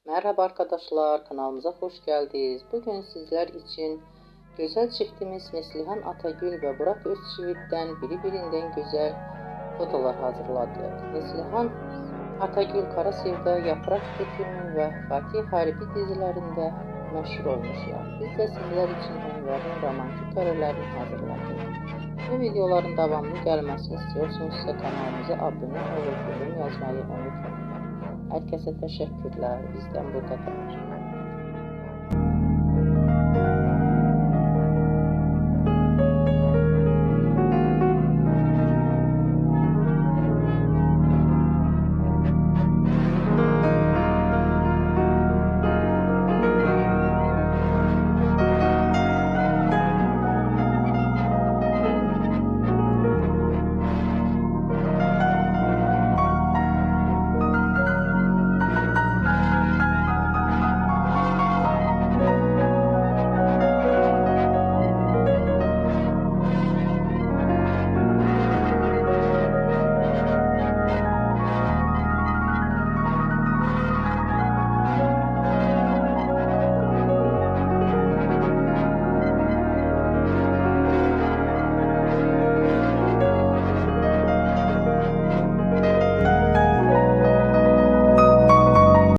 Merhaba arkadaşlar, kanalımıza hoş geldiniz. Bugün sizler için güzel çiftimiz Neslihan Atagül ve Burak Özçivit'ten birbirinden güzel fotolar hazırladık. Neslihan Atagül Kara Sevda, Yaprak Dökümü ve Fatih Harbi dizilerinde meşhur olmuşlar. Biz de sizler için onların romantik karelerini hazırladık. Bu videoların devamlı gelmesini istiyorsanızsa kanalımıza abone olup yorum yazmayı unutmayın. Herkese teşekkürler. Bizden bu kadar.